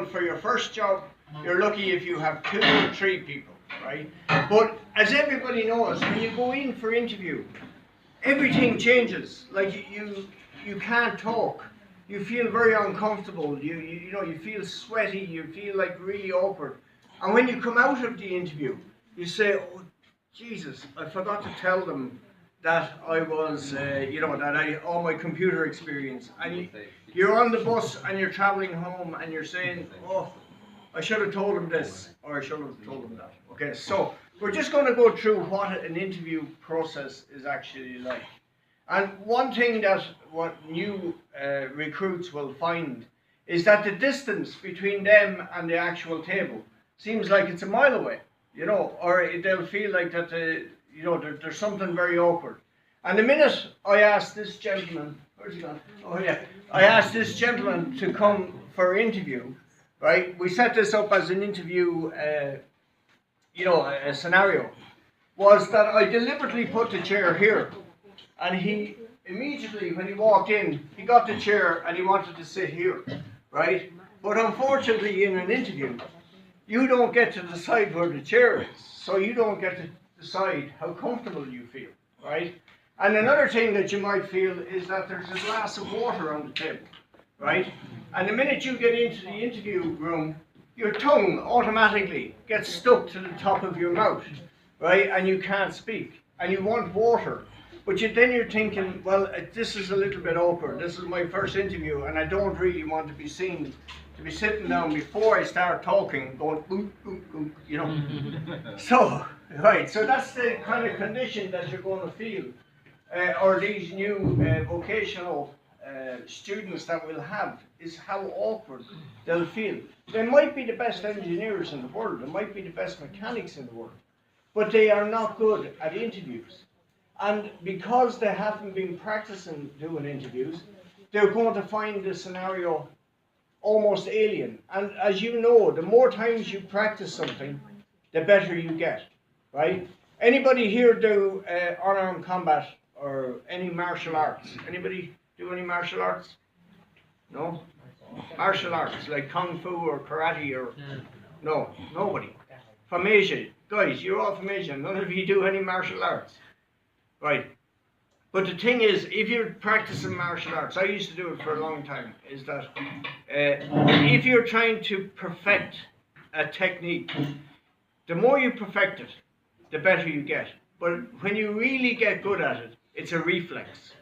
example, for your first job, you're lucky if you have 2 or 3 people, right? But as everybody knows, when you go in for interview, everything changes. Like you can't talk. You feel very uncomfortable. You know, you feel sweaty. You feel like really awkward. And when you come out of the interview, you say, "Oh, Jesus, I forgot to tell them that I was, you know, that I all my computer experience." And you're on the bus and you're traveling home and you're saying, "Oh, I should have told them this, or I should have told them that." Okay, so we're just going to go through what an interview process is actually like. And one thing that what new recruits will find is that the distance between them and the actual table seems like it's a mile away, you know, or they'll feel like that, you know, there's something very awkward. And the minute I asked this gentleman, where's he gone? Oh yeah, I asked this gentleman to come for an interview, right? We set this up as an interview, you know, a scenario, was that I deliberately put the chair here. And he immediately, when he walked in, he got the chair and he wanted to sit here, right? But unfortunately, in an interview, you don't get to decide where the chair is. So you don't get to decide how comfortable you feel, right? And another thing that you might feel is that there's a glass of water on the table, right? And the minute you get into the interview room, your tongue automatically gets stuck to the top of your mouth, right? And you can't speak. And you want water. But then you're thinking, well, this is a little bit awkward. This is my first interview, and I don't really want to be seen to be sitting down before I start talking, going, oop, oop, oop, you know. So, right, so that's the kind of condition that you're going to feel, or these new vocational students that we'll have, is how awkward they'll feel. They might be the best engineers in the world, they might be the best mechanics in the world, but they are not good at interviews. And because they haven't been practicing doing interviews, they're going to find the scenario almost alien. And as you know, the more times you practice something, the better you get, right? Anybody here do unarmed combat or any martial arts? Anybody do any martial arts? No? Martial arts, like Kung Fu or Karate or... No, nobody. From Asia. Guys, you're all from Asia. None of you do any martial arts. Right. But the thing is, if you're practicing martial arts, I used to do it for a long time, is that if you're trying to perfect a technique, the more you perfect it, the better you get. But when you really get good at it, it's a reflex.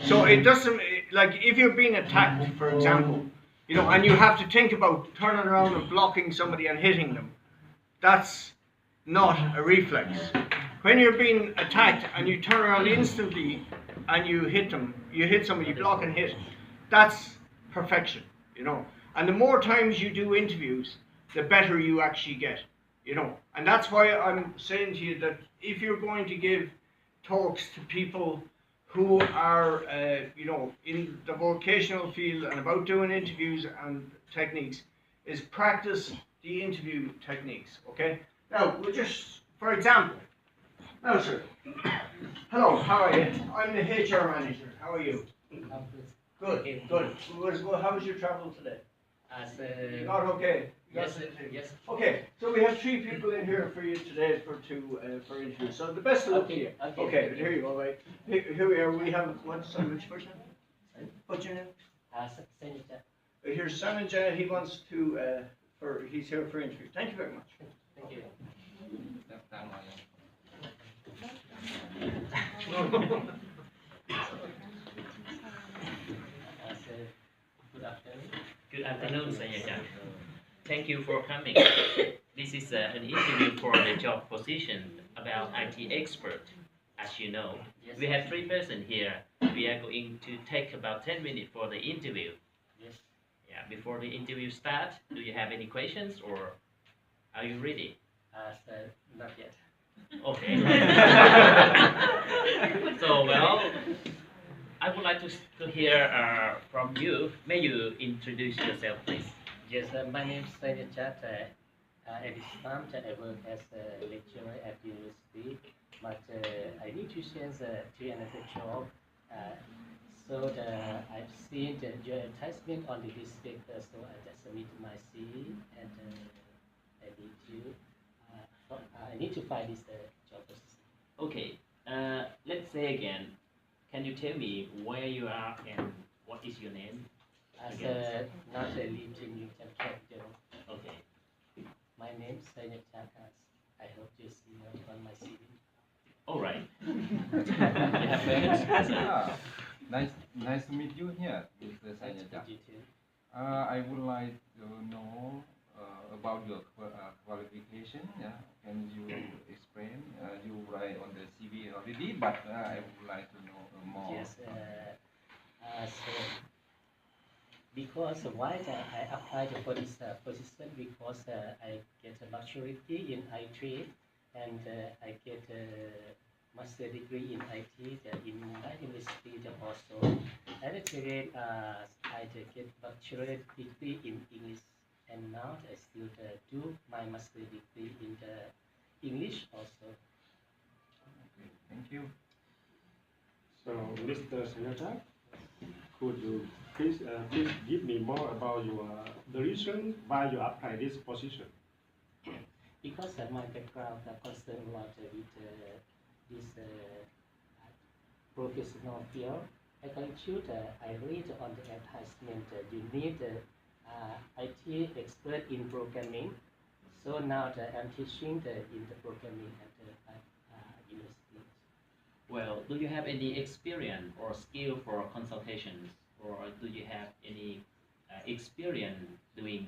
So it doesn't, like if you're being attacked, for example, you know, and you have to think about turning around and blocking somebody and hitting them, that's not a reflex. When you're being attacked and you turn around instantly and you hit them, you hit somebody, you block and hit, that's perfection, you know. And the more times you do interviews, the better you actually get, you know. And that's why I'm saying to you that if you're going to give talks to people who are, you know, in the vocational field and about doing interviews and techniques, is practice the interview techniques, okay? Now, we'll just, for example, now, sir. Hello, how are you? I'm the HR manager. How are you? Good, good. How was your travel today? You got okay? Yes. Okay, so we have 3 people in here for you today for interviews. So the best of luck to you. Okay, here you go, right? Here we are. We have, which person? What's your name? Sanjay. Here's Sanjay. He wants to, he's here for interview. Thank you very much. Thank you. Good afternoon, Sanjay. Thank you for coming. This is an interview for the job position about IT expert. As you know, we have 3 persons here. We are going to take about 10 minutes for the interview. Yes. Yeah. Before the interview starts, do you have any questions or are you ready? Not yet. Okay. So, well, I would like to hear from you. May you introduce yourself, please? Yes, my name is Sanjay. At this time, I work as a lecturer at university, but I need to change to another job. I've seen your advertisement on the newspaper, so I just submitted my CV, and I need to find this job position. Okay. Let's say again. Can you tell me where you are and what is your name? As Again. not a leading you can capital. Okay. My name is Sayat Chakas. I hope you see on my CV. All right. You have friends? Yeah. Nice to meet you here, Mr. Nice to Sayajak. meet you too. I would like to know about your qualification. Yeah. Can you explain? You write on the CV already, but I would like to know more. Yes. So because why I applied for this position, because I get a maturity in IT, and I get a master degree in IT in Mumbai University also. And again, I get bachelor degree in English, and now I still do my master degree in the English also. Okay, thank you. So, Mr. Senator, could you please give me more about the reason why you apply this position? Because my background concerned a lot with this professional field, I conclude I read on the advertisement you need IT expert in programming. So now I'm teaching in the programming at the university. Well, do you have any experience or skill for consultations, or do you have any experience doing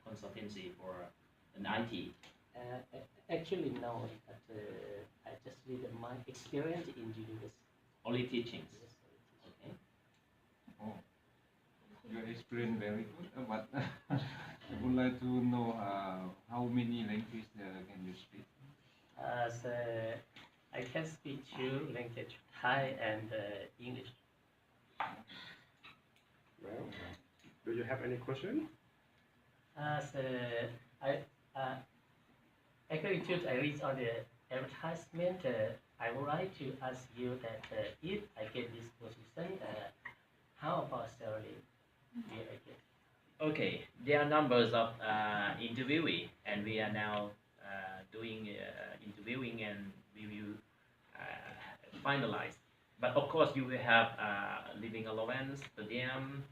consultancy for an IT? Actually, no, but I just read my experience in university. Only teachings. Yes. Okay. Oh, your experience very good, but I would like to know how many languages can you speak? So I can speak two languages, Thai and English. Well, do you have any question? So I actually I read on the advertisement. I would like to ask you that if I get this position, how about salary will I get? Okay. There are numbers of interviewee, and we are now doing interviewing, and we will finalize. But of course, you will have living allowance, per diem,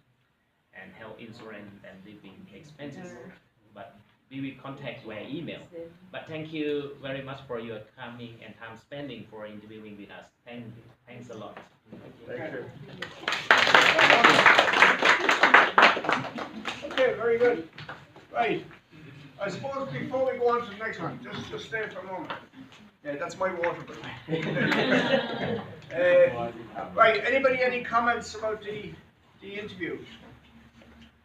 and health insurance and living expenses. But we will contact via email. But thank you very much for your coming and time spending for interviewing with us. Thanks a lot. Thank you. Okay, very good. Right. I suppose before we go on to the next one, just stay for a moment. Yeah, that's my water bill. Right. Anybody any comments about the interview?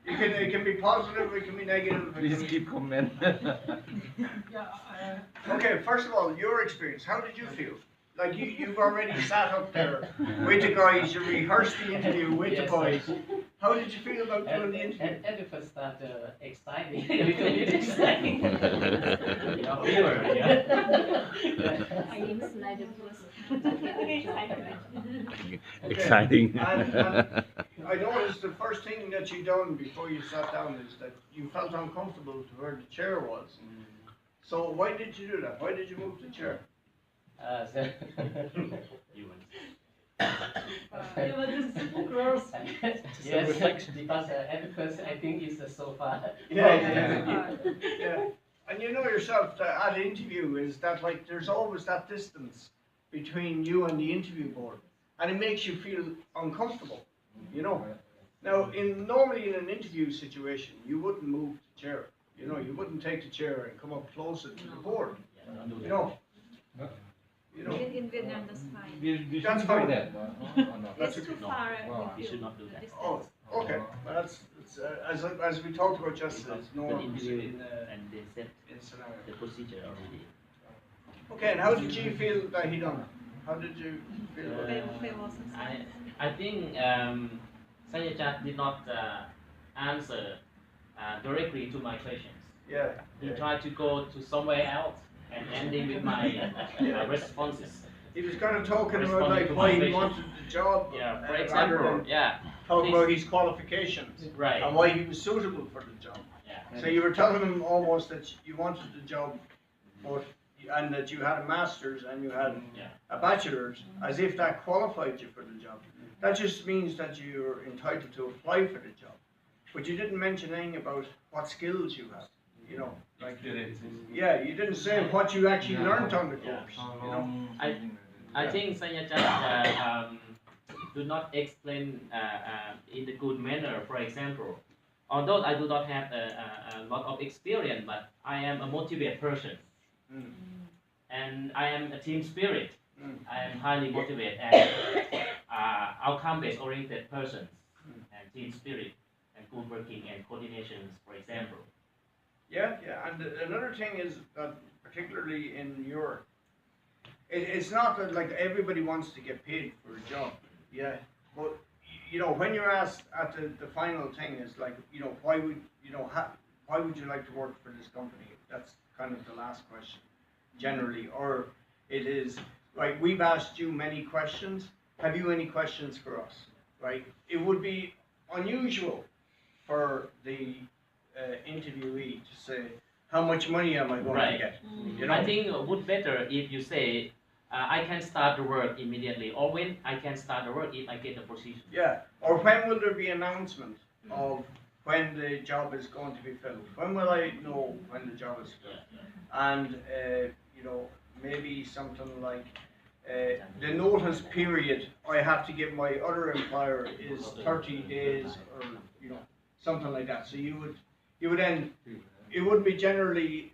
It can be positive, it can be negative. Please keep comment. Okay, first of all, your experience. How did you feel? Like you've already sat up there with the guys, you rehearsed the interview with the Yes. boys. How did you feel about doing the interview? At the first start, exciting, a little bit exciting. Exciting. And I noticed the first thing that you done before you sat down is that you felt uncomfortable to where the chair was. So why did you do that? Why did you move the chair? So You want yes, because at first I think it's a sofa. Yeah. And you know yourself that at interview is that like there's always that distance between you and the interview board, and it makes you feel uncomfortable. You know. Now, normally in an interview situation, you wouldn't move the chair. You know, you wouldn't take the chair and come up closer to the board. You know. You know. In Vietnam, that's fine. We That's should fine. do that. No. That's It's a too no. far. Wow. You should not do that. Oh, okay. Well, that's it's, as we talked about just Because the norms interview in and they set scenario. the procedure already. Okay, and how did you feel that he done it? How did you feel about it? I think Sayajat did not answer directly to my questions. Yeah. He tried to go to somewhere else and ending with my responses. He was kind of talking about Responding like to why he motivation. wanted the job, Yeah, for rather example, than yeah, talk please. about his qualifications Right. and why he was suitable for the job. Yeah. So you were telling him almost that you wanted the job, but and that you had a master's and you had Yeah. a bachelor's, as if that qualified you for the job. That just means that you're entitled to apply for the job. But you didn't mention anything about what skills you have. You know, like yeah, you didn't say what you actually learned on the course. You know? I think Sanyajan do not explain in a good manner. For example, although I do not have a lot of experience, but I am a motivated person, Mm. and I am a team spirit. Mm. I am highly motivated and outcome-based oriented person, and team spirit, and good working and coordinations, for example. Yeah, yeah, and another thing is that particularly in Europe, it's not that like everybody wants to get paid for a job, yeah, but you know when you're asked at the final thing is like you know why would you know why would you like to work for this company? That's kind of the last question, generally, or it is like we've asked you many questions. Have you any questions for us? Right? It would be unusual for the interviewee to say, how much money am I going Right. to get? You know? I think it would better if you say, I can start the work immediately, or when I can start the work if I get the position. Yeah, or when will there be announcement of when the job is going to be filled? When will I know when the job is filled? And, you know, maybe something like the notice period I have to give my other employer is 30 days or, you know, something like that. So you would then, it would be generally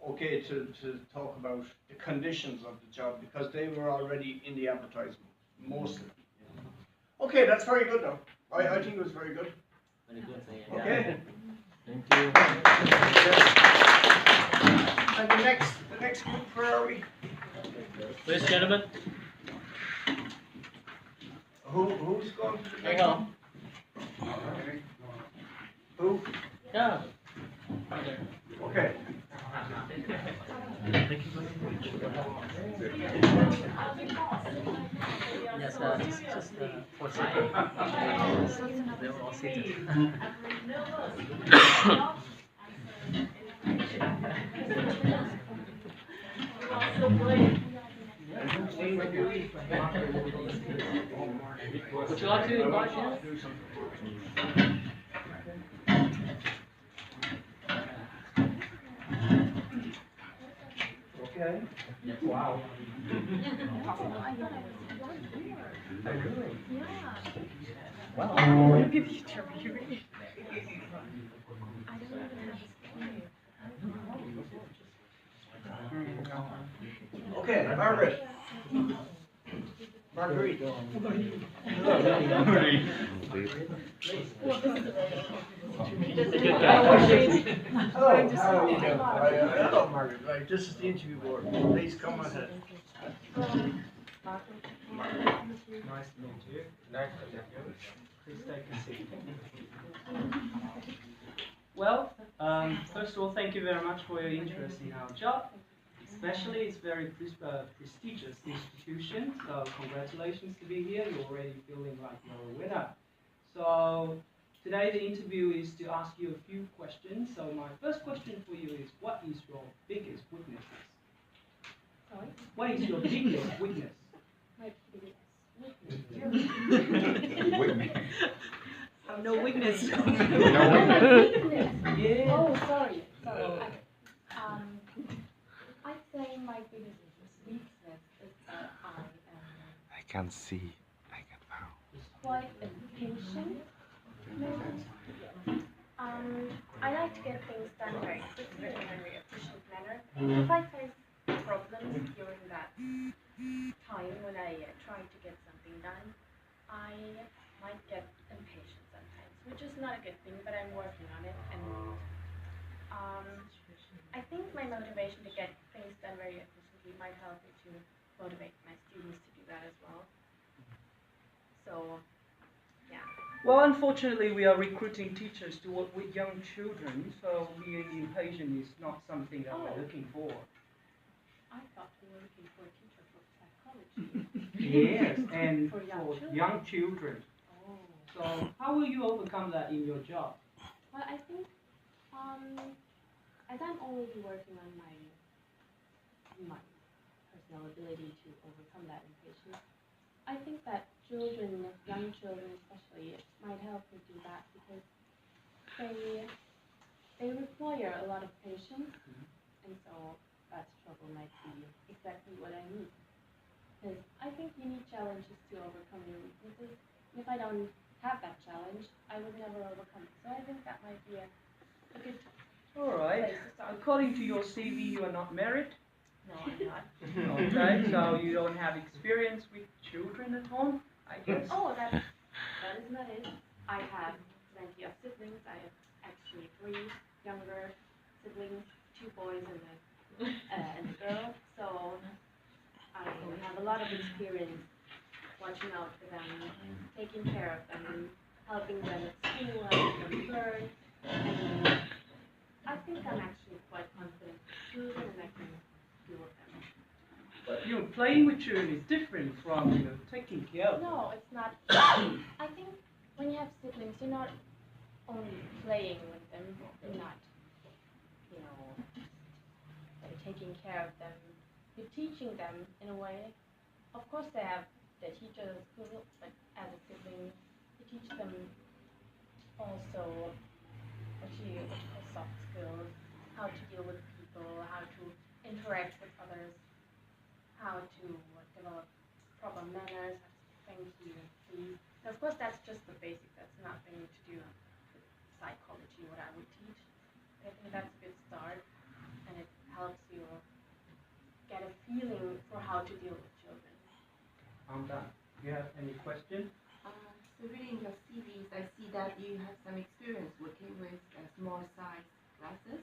okay to talk about the conditions of the job because they were already in the advertisement, mostly. Okay, that's very good though. I think it was very good. Very good, Sanyajan. Okay. Thank you. And the next group, where are we? Please, gentlemen. Who's going to the Hang next on. one? Who? Yeah. Okay. Yes, just for a second. They were all seated. Would you like to invite him? Okay. Wow. Wow. Okay, Margaret. Marguerite. Hello, how are you doing? Hello, Margaret. Right, this is the interview board. Please come ahead. Nice to meet you. Nice to meet you. Please take a seat. Well, first of all, thank you very much for your interest in our job. Especially, it's very prestigious institution, so congratulations to be here. You're already feeling like you're a winner. So today the interview is to ask you a few questions. So my first question for you is, what is your biggest weaknesses? Sorry? What is your biggest weakness? My biggest Have no weakness. weakness. Yeah. Oh, sorry. I'd say my biggest weakness is that I can see. I can wow. quite impatient. I like to get things done very quickly in a very efficient manner. If I face problems during that time when I try to get something done, I might get impatient sometimes, which is not a good thing, but I'm working on it. And I think my motivation to get things done very efficiently might help me to motivate my students to do that as well. So, yeah. Well, unfortunately, we are recruiting teachers to work with young children, so being impatient is not something that we're looking for. I thought we were looking for a teacher for psychology. Yes, and For young for children. young children. Oh. So how will you overcome that in your job? Well, I think as I'm already working on my personal ability to overcome that impatience, I think that children, young children especially, might help me do that because they require a lot of patience, and so that struggle might be exactly what I need. Because I think you need challenges to overcome your weaknesses. And if I don't have that challenge, I would never overcome it. So I think that might be a good All right. place to start. According to your CV, you are not married. No, I'm not. Okay, so you don't have experience with children at home, I guess. Oh, that is not it. I have plenty of siblings. I have actually 3 younger siblings, 2 boys and a girl. So I have a lot of experience watching out for them, taking care of them, helping them at school, helping them learn. And I think I'm actually quite confident with children and I can deal with them. But playing with children is different from taking care of them. No, it's not. I think when you have siblings, you're not only playing with them, you're not, taking care of them. You're teaching them in a way. Of course, they teach at school, but as a sibling, you teach them also what you call soft skills, how to deal with people, how to interact with others, how to develop proper manners, thank you, please. And of course, that's just the basics. That's nothing to do with psychology, what I would teach. I think that's a good start, and it helps you get a feeling for how to deal with children. I'm done. You have any question? So reading your CVs, I see that you have some experience working with small size classes.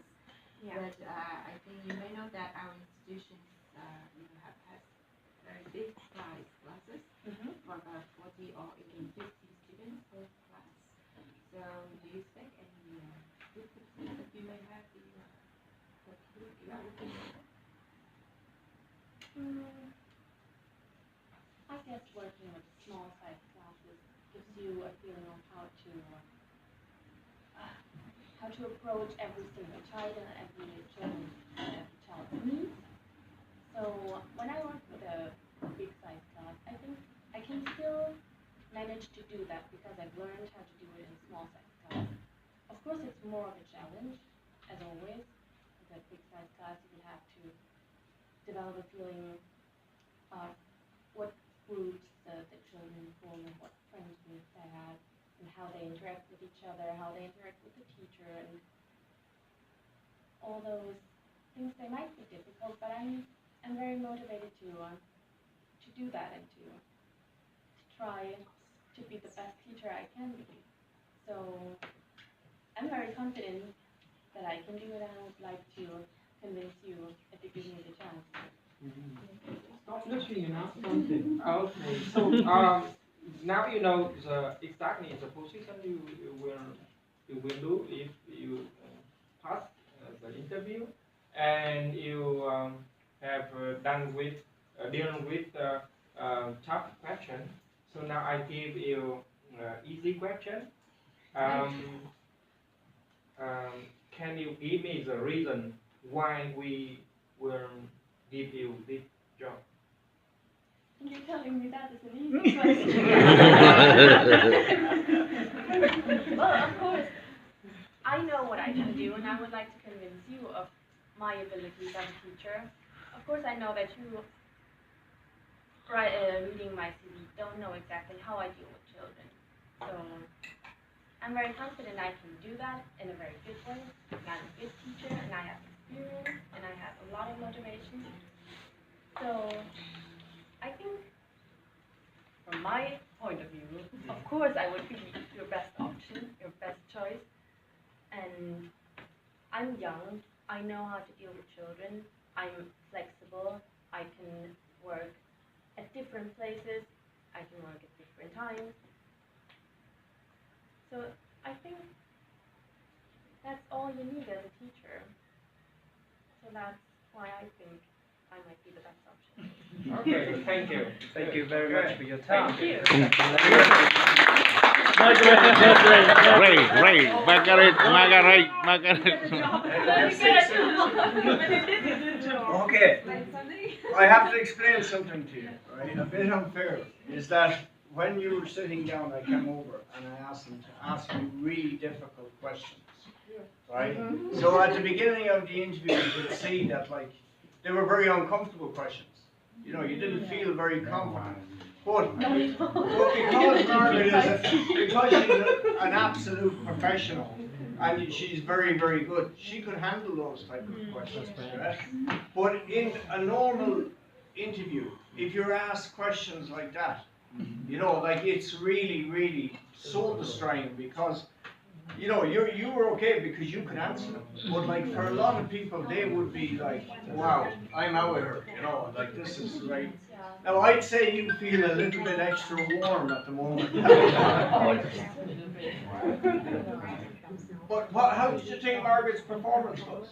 Yeah. But I think you may know that our institutions have had very big size classes for about 40 or even 50 students per class. So do you expect any differences that you may have in your working with? I guess working with small size classes gives you a feeling of how to approach every single child and every child's needs. So when I work with a big size class, I think I can still manage to do that because I've learned how to do it in small size class. Of course, it's more of a challenge, as always. With a big size class, you would have to develop a feeling of what groups the children form and what friends groups they have and how they interact with each other, how they interact with the teacher, and all those things. They might be difficult, but I'm very motivated to do that and to try to be the best teacher I can be. So I'm very confident that I can do it, and I would like to convince you if you give me the chance. Stop looking enough something. Okay, so now you know exactly the position you will do if you pass the interview, and you have done with dealing with tough question. So now I give you easy question. Can you give me the reason why we will give you this job? You're telling me that is an easy question. Well, of course, I know what I can do, and I would like to convince you of my abilities as a teacher. Of course, I know that you, reading my CV, don't know exactly how I deal with children. So I'm very confident I can do that in a very good way. I'm a good teacher, and I have experience, and I have a lot of motivation. So I think, from my point of view, of course I would be your best option, your best choice. And I'm young, I know how to deal with children, I'm flexible, I can work at different places, I can work at different times. So I think that's all you need as a teacher. So that's why I think I might be the best option. Okay, thank you. Thank you very much for your time. Thank you. Ray, Margaret. Okay, I have to explain something to you, right? A bit unfair is that when you were sitting down, I came over and I asked them to ask you really difficult questions, right? So at the beginning of the interview, you could see that like they were very uncomfortable questions. You know, you didn't feel very confident. But because Margaret because she's an absolute professional and she's very, very good, she could handle those type of questions. Right? But in a normal interview, if you're asked questions like that, you know, like it's really, really soul destroying because, you know, you were okay because you could answer them. But like for a lot of people, they would be like, wow, I'm out of here, you know, like this is right. Now I'd say you feel a little bit extra warm at the moment. But how did you think Margaret's performance was?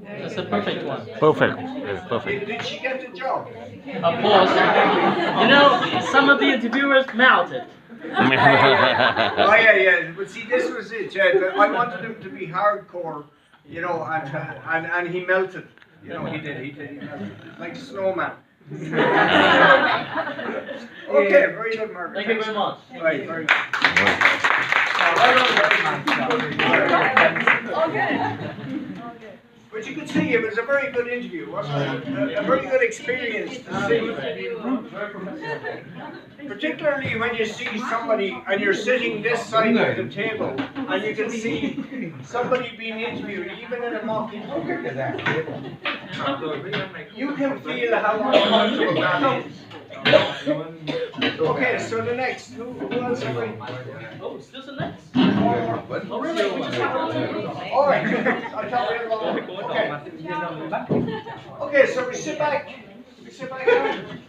That's a perfect one. Perfect. Yes, perfect. Did she get the job? Of course. You know, some of the interviewers melted. Oh yeah. But see, this was it. Yeah, I wanted him to be hardcore, you know, and he melted. You know, he did. He melted like a snowman. Okay, very good, Margaret. Thank you very much. Right, very good. All good. But you could see it was a very good interview, wasn't it? A very good experience to see. Particularly when you see somebody and you're sitting this side of the table and you can see somebody being interviewed, even in a mock interview. You can feel how uncomfortable that is. Okay, so the next, who else are we? Oh, still the next? Oh, really? We just have all right, I thought we had a lot. Okay, so we sit back. We sit back down.